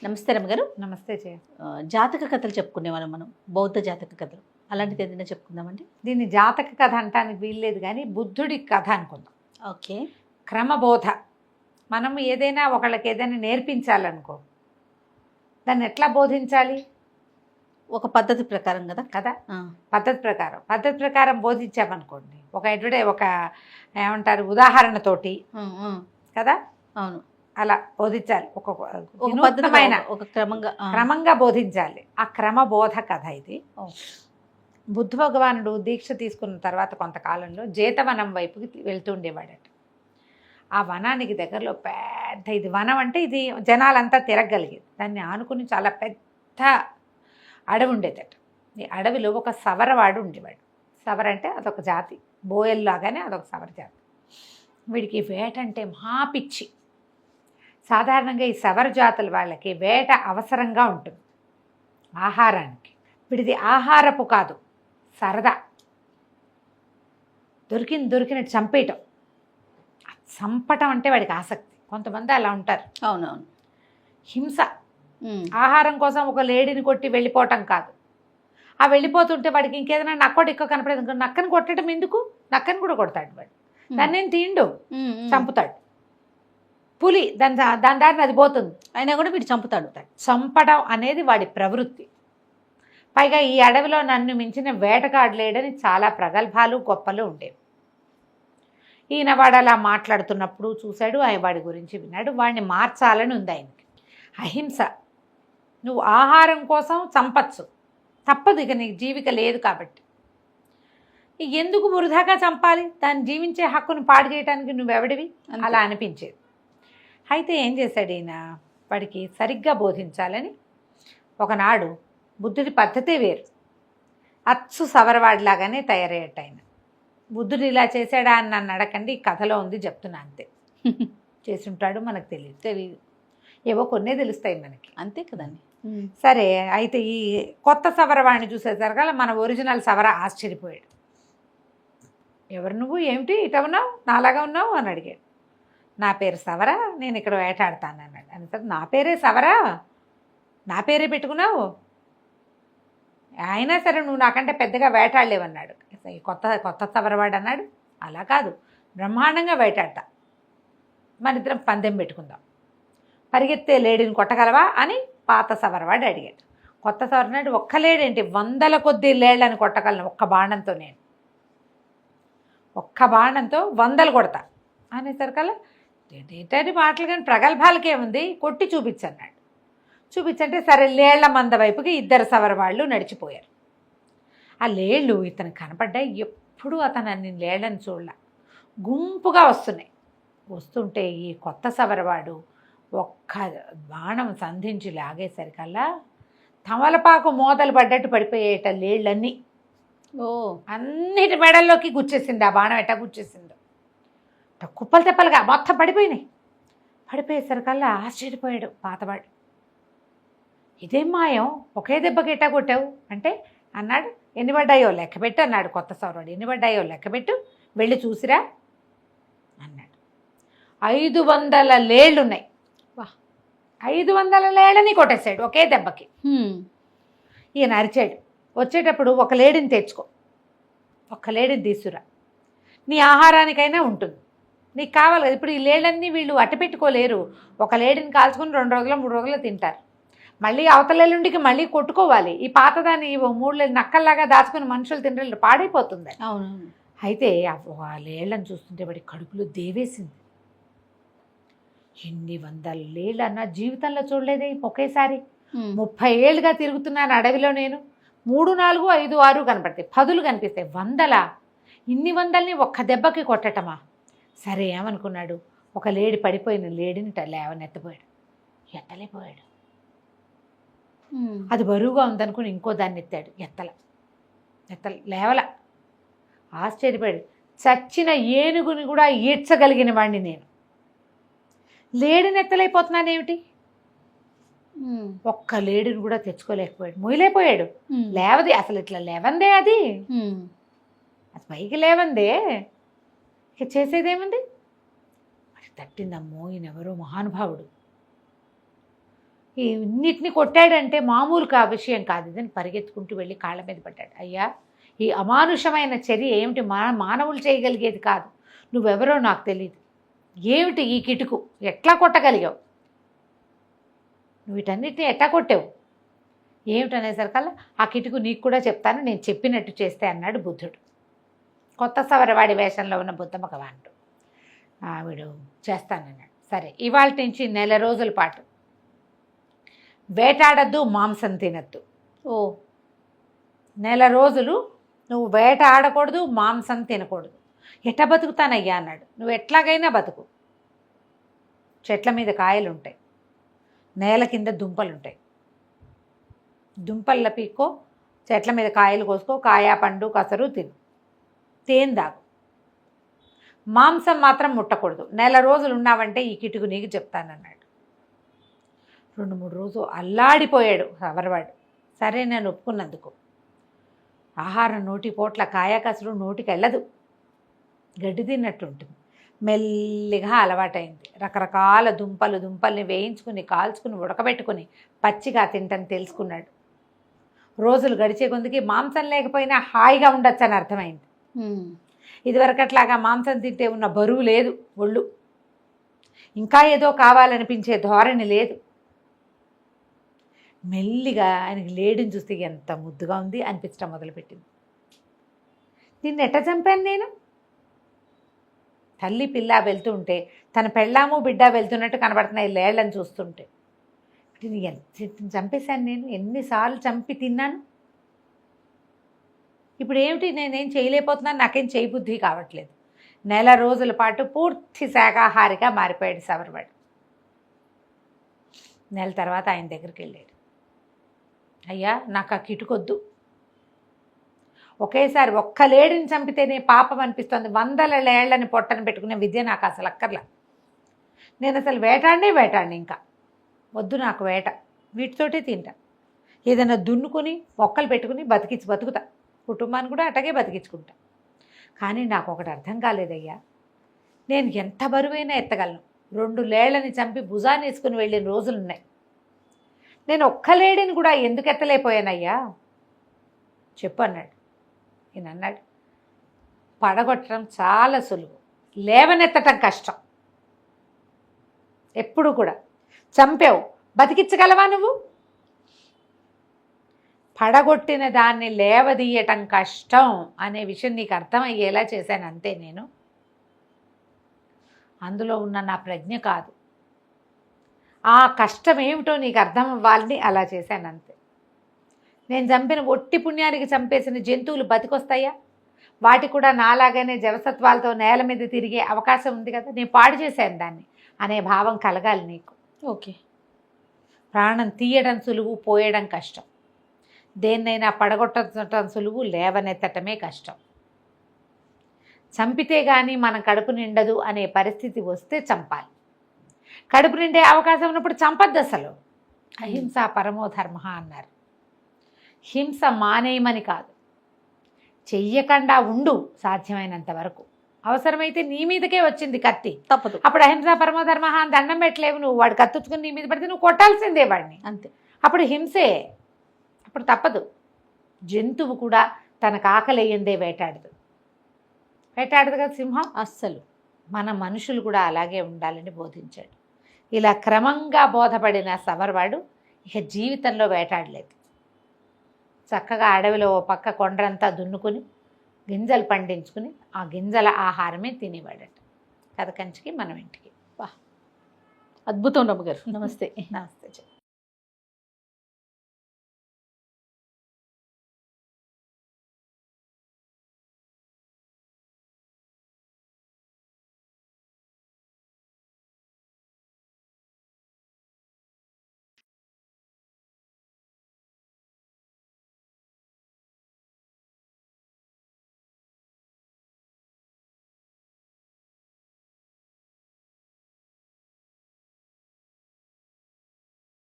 నమస్తే రమ్మగారు. నమస్తే జయ. జాతక కథలు చెప్పుకునేవాళ్ళం మనం, బౌద్ధ జాతక కథలు. అలాంటిది ఏదైనా చెప్పుకుందామండి? దీన్ని జాతక కథ అంటానికి వీల్లేదు, కానీ బుద్ధుడి కథ అనుకుందాం. ఓకే. క్రమబోధ. మనం ఏదైనా ఒకళ్ళకి ఏదైనా నేర్పించాలనుకో, దాన్ని ఎట్లా బోధించాలి? ఒక పద్ధతి ప్రకారం కదా. కదా, పద్ధతి ప్రకారం బోధించామనుకోండి, ఒక ఏమంటారు ఉదాహరణతోటి కదా. అవును, అలా బోధించాలి. ఒక వినూత్నమైన ఒక క్రమంగా బోధించాలి. ఆ క్రమబోధ కథ ఇది. బుద్ధ భగవానుడు దీక్ష తీసుకున్న తర్వాత కొంతకాలంలో జేతవనం వైపుకి వెళ్తూ ఉండేవాడట. ఆ వనానికి దగ్గరలో పెద్ద, ఇది వనం అంటే ఇది జనాలంతా తిరగలిగేది, దాన్ని ఆనుకుని చాలా పెద్ద అడవి ఉండేదట. ఈ అడవిలో ఒక సవరవాడు ఉండేవాడు. సవర అంటే అదొక జాతి, బోయల్లాగానే అదొక సవర జాతి. వీడికి వేట అంటే మహా పిచ్చి. సాధారణంగా ఈ సవర జాతుల వాళ్ళకి వేట అవసరంగా ఉంటుంది ఆహారానికి. వీడిది ఆహారపు కాదు, సరదా. దొరికినట్టు చంపేయటం, చంపటం అంటే వాడికి ఆసక్తి. కొంతమంది అలా ఉంటారు. అవునవును. హింస. ఆహారం కోసం ఒక లేడీని కొట్టి వెళ్ళిపోవటం కాదు. ఆ వెళ్ళిపోతుంటే వాడికి ఇంకేదైనా నక్కోటి ఎక్కువ కనపడేది, నక్కని కొట్టడం ఎందుకు, నక్కని కూడా కొడతాడు వాడు. దాన్ని ఏం తిండు, చంపుతాడు. పులి దాని దారిని అది పోతుంది, అయినా కూడా వీడు చంపుతాడు. చంపడం అనేది వాడి ప్రవృత్తి. పైగా ఈ అడవిలో నన్ను మించిన వేటగాడు లేడని చాలా ప్రగల్భాలు గొప్పలు ఉండేవి. ఈయన వాడు అలా మాట్లాడుతున్నప్పుడు చూశాడు, ఆయన వాడి గురించి విన్నాడు. వాడిని మార్చాలని ఉంది ఆయనకి. అహింస. నువ్వు ఆహారం కోసం చంపచ్చు, తప్పదు, ఇక నీకు జీవిక లేదు కాబట్టి. ఎందుకు వృధాగా చంపాలి, దాన్ని జీవించే హక్కును పాడు చేయడానికి నువ్వెవడివి, అలా అనిపించేది. అయితే ఏం చేశాడు ఈయన, వాడికి సరిగ్గా బోధించాలని ఒకనాడు, బుద్ధుడి పద్ధతే వేరు, అచ్చు సవరవాడిలాగానే తయారయ్యట ఆయన. బుద్ధుడు ఇలా చేశాడా అని నన్ను అడగండి, ఈ కథలో ఉంది చెప్తున్నా, అంతే. చేసి ఉంటాడు, మనకు తెలియదు, ఏవో కొన్నే తెలుస్తాయి మనకి, అంతే కదండి. సరే, అయితే ఈ కొత్త సవరవాడిని చూసేసరికల్లా మన ఒరిజినల్ సవర ఆశ్చర్యపోయాడు. ఎవరు నువ్వు, ఏమిటి ఇట ఉన్నావు, నాలాగా ఉన్నావు అని అడిగాడు. నా పేరు సవర, నేను ఇక్కడ వేటాడతాను అన్నాడు. అంటే నా పేరే సవర, నా పేరే పెట్టుకున్నావు, అయినా సరే నువ్వు నాకంటే పెద్దగా వేటాడలేవన్నాడు. ఈ కొత్త సవరవాడు అన్నాడు, అలా కాదు, బ్రహ్మాండంగా వేటాడతా, మన ఇద్దరం పందెం పెట్టుకుందాం, పరిగెత్తే లేడీని కొట్టగలవా అని పాత సవరవాడు అడిగాడు. కొత్త సవరనాడు, ఒక్క లేడేంటి, 100 కొద్ది లేళ్ళని కొట్టగలను ఒక్క బాణంతో, నేను ఒక్క బాణంతో 100 కొడతా అనేసరికల్లా ఏంటంటే మాటలు కానీ ప్రగల్భాలకేముంది, కొట్టి చూపించన్నాడు. చూపించంటే సరే, లేళ్ల మంద వైపుకి 2 సవరవాళ్ళు నడిచిపోయారు. ఆ లేళ్ళు ఇతను కనపడ్డాయి. ఎప్పుడూ అతను అన్ని లేళ్లను చూడలే, గుంపుగా వస్తున్నాయి. వస్తుంటే ఈ కొత్త సవరవాడు ఒక్క బాణం సంధించి లాగేసరికల్లా తమలపాకు మోదలు పడ్డట్టు పడిపోయేట లేళ్ళన్నీ. అన్నిటి మెడల్లోకి గుచ్చేసింది ఆ బాణం. ఎట్టా గుచ్చేసిందో, కుప్పలు తెప్పలుగా మొత్తం పడిపోయినాయి. పడిపోయేసరికల్లా ఆశ్చర్యపోయాడు పాతవాడు. ఇదేం మాయం, ఒకే దెబ్బకి ఎట్టా కొట్టావు అంటే, అన్నాడు, ఎన్ని పడ్డాయో లెక్కపెట్టు అన్నాడు కొత్త సౌరవాడు. ఎన్ని పడ్డాయో లెక్కపెట్టు, వెళ్ళి చూసిరా అన్నాడు. 500 లేళ్ళున్నాయి. 500 లేళ్ళని కొట్టేశాడు ఒకే దెబ్బకి. ఈయన అరిచాడు, వచ్చేటప్పుడు ఒక లేడీని తెచ్చుకో, ఒక్క లేడీని తీసుకురా, నీ ఆహారానికైనా ఉంటుంది, నీకు కావాలి కదా. ఇప్పుడు ఈ లేళ్ళన్నీ వీళ్ళు అట్టపెట్టుకోలేరు, ఒక లేడీని కాల్చుకొని 2 రోజులు 3 రోజులు తింటారు. మళ్ళీ అవతలెల్లుండికి మళ్ళీ కొట్టుకోవాలి. ఈ పాతదాన్ని 3 నక్కల్లాగా దాచుకుని మనుషులు తినలేరు, పాడైపోతుంది. అవును. అయితే ఆ లేళ్ళని చూస్తుంటే వాడి కడుపులో దేవేసింది. ఎన్ని 100 లేళ్ళు అన్నా జీవితంలో చూడలేదే ఒకేసారి. 30 ఏళ్ళుగా తిరుగుతున్నాను అడవిలో నేను. 3, 4, 5, 6 కనపడతాయి, 10 కనిపిస్తాయి, 100లా? ఇన్ని 100ని ఒక్క దెబ్బకి కొట్టటమా? సరే ఏమనుకున్నాడు, ఒక లేడి పడిపోయిన లేడిని లేవనెత్తపోయాడు. ఎత్తలేపోయాడు, అది బరువుగా ఉందనుకుని ఇంకో దాన్ని ఎత్తాడు, లేవల. ఆశ్చర్యపోయాడు. చచ్చిన ఏనుగుని కూడా ఈడ్చగలిగిన వాడిని నేను, లేడిని ఎత్తలేకపోతున్నానేమిటి? ఒక్క లేడిని కూడా తెచ్చుకోలేకపోయాడు, మొయ్యలేకపోయాడు. లేవది అసలు, ఇట్లా లేవందే అది పైకి లేవందే, ఇక చేసేదేముంది? మరి తట్టిందమ్మో, ఈయనెవరో మహానుభావుడు, ఈ ఇన్నిటిని కొట్టాడంటే మామూలు విషయం కాదు ఇదని పరిగెత్తుకుంటూ వెళ్ళి కాళ్ళ మీద పడ్డాడు. అయ్యా, ఈ అమానుషమైన చర్య ఏమిటి? మానవులు చేయగలిగేది కాదు. నువ్వెవరో నాకు తెలియదు. ఏమిటి ఈ కిటుకు? ఎట్లా కొట్టగలిగావు? నువ్వు వీటన్నిటిని ఎట్లా కొట్టావు? ఏమిటనేసరికల్లా ఆ కిటుకు నీకు కూడా చెప్తాను, నేను చెప్పినట్టు చేస్తే అన్నాడు బుద్ధుడు. కొత్త సవరవాడి వేషంలో ఉన్న బుద్ధ భగవానుడు వీడు చేస్తానన్నాడు. సరే, ఇవాళ నుంచి 1 నెల రోజుల పాటు వేటాడద్దు, మాంసం తినద్దు. 1 నెల రోజులు నువ్వు వేట ఆడకూడదు, మాంసం తినకూడదు. ఎట్లా బతుకుతానయ్యా అన్నాడు. నువ్వు ఎట్లాగైనా బతుకు. చెట్ల మీద కాయలు ఉంటాయి, నేల కింద దుంపలు ఉంటాయి. దుంపల్ల పీక్కో, చెట్ల మీద కాయలు కోసుకో, కాయ పండు కసరు తిను, తేనె దాగు. మాంసం మాత్రం ముట్టకూడదు. 1 నెల రోజులు ఉన్నావంటే ఈ కిటుకు నీకు చెప్తానన్నాడు. 2-3 రోజులు అల్లాడిపోయాడు సవరవాడు. సరే, నేను ఒప్పుకున్నందుకు. ఆహారం నోటి పోట్ల, కాయ కసరు నోటికి వెళ్ళదు, గడ్డి తిన్నట్టుంటుంది. మెల్లిగా అలవాటైంది. రకరకాల దుంపల్ని వేయించుకుని, కాల్చుకుని, ఉడకబెట్టుకుని పచ్చిగా తింటని తెలుసుకున్నాడు. రోజులు గడిచే కొందికి మాంసం లేకపోయినా హాయిగా ఉండొచ్చు అని అర్థమైంది. ఇదివరకట్లాగా మాంసం తింటే ఉన్న బరువు లేదు ఒళ్ళు, ఇంకా ఏదో కావాలనిపించే ధోరణి లేదు. మెల్లిగా ఆయనకి లేడిని చూస్తే ఎంత ముద్దుగా ఉంది అనిపించడం మొదలుపెట్టింది. దీన్ని ఎట్ట చంపాను నేను? తల్లి పిల్ల వెళ్తుంటే తన పెళ్ళాము బిడ్డ వెళ్తున్నట్టు కనబడుతున్నాయి లేళ్ళని చూస్తుంటే. చంపేశాను నేను, ఎన్నిసార్లు చంపి తిన్నాను. ఇప్పుడు ఏమిటి, నేనేం చేయలేకపోతున్నాను, నాకేం చేయబుద్ధి కావట్లేదు. 1 నెల రోజుల పాటు పూర్తి శాకాహారిగా మారిపోయాడు సవరవాడు. 1 నెల తర్వాత ఆయన దగ్గరికి వెళ్ళాడు. అయ్యా, నాకు ఆ కిటుకొద్దు. ఒకేసారి 1 లేడిని చంపితేనే పాపం అనిపిస్తుంది. 100 లేళ్లని పొట్టను పెట్టుకునే విద్య నాకు అసలు అక్కర్లా. నేను అసలు వేటాడిని ఇంకా వద్దు నాకు వేట. వీటితోటే తింటా. ఏదైనా దున్నుకొని మొక్కలు పెట్టుకుని బతుకుతా. కుటుంబాన్ని కూడా అటగే బతికించుకుంటా. కానీ నాకు ఒకటి అర్థం కాలేదయ్యా, నేను ఎంత బరువైనా ఎత్తగలను. 2 లేళ్లని చంపి భుజాన్ని వేసుకుని వెళ్ళిన రోజులున్నాయి. నేను 1 లేడిని కూడా ఎందుకు ఎత్తలేకపోయానయ్యా చెప్పు అన్నాడు. ఈయన అన్నాడు, పడగొట్టడం చాలా సులువు, లేవనెత్తటం కష్టం. ఎప్పుడు కూడా చంపావు, బతికించగలవా నువ్వు? పడగొట్టిన దాన్ని లేవదీయటం కష్టం అనే విషయం నీకు అర్థమయ్యేలా చేశాను అంతే. నేను అందులో ఉన్న నా ప్రజ్ఞ కాదు, ఆ కష్టం ఏమిటో నీకు అర్థం అవ్వాలని అలా చేశాను అంతే. నేను చంపిన ఒట్టి పుణ్యానికి చంపేసిన జంతువులు బతికొస్తాయా? వాటి కూడా నాలాగానే జవసత్వాలతో నేల మీద తిరిగే అవకాశం ఉంది కదా, నేను పాడు చేశాను దాన్ని అనే భావం కలగాలి నీకు. ఓకే, ప్రాణం తీయడం సులువు, పోయడం కష్టం. దేన్నైనా పడగొట్టడం సులువు, లేవనెత్తటమే కష్టం. చంపితే కానీ మనం కడుపు నిండదు అనే పరిస్థితి వస్తే చంపాలి. కడుపు నిండే అవకాశం ఉన్నప్పుడు చంపద్దు అసలు. అహింస పరమో ధర్మ అన్నారు. హింస మానేయమని కాదు, చెయ్యకుండా ఉండు సాధ్యమైనంత వరకు. అవసరమైతే నీ మీదకే వచ్చింది కత్తి, తప్పదు. అప్పుడు అహింస పరమో ధర్మ అని దండం పెట్టలేవు. నువ్వు వాడు కత్తుచ్చుకుని నీ మీద పడితే నువ్వు కొట్టాల్సిందే వాడిని, అంతే. అప్పుడు హింసే, అప్పుడు తప్పదు. జంతువు కూడా తనకు ఆకలేయందే వేటాడదు కదా సింహం. అస్సలు మన మనుషులు కూడా అలాగే ఉండాలని బోధించాడు. ఇలా క్రమంగా బోధపడిన సవరవాడు ఇక జీవితంలో వేటాడలేదు. చక్కగా అడవిలో ఓ పక్క కొండరంతా దున్నుకుని గింజలు పండించుకుని ఆ గింజల ఆహారమే తినేవాడట. కథ కంచికి మనం ఇంటికి. అద్భుతం రమ్మగారు. నమస్తే. నమస్తే.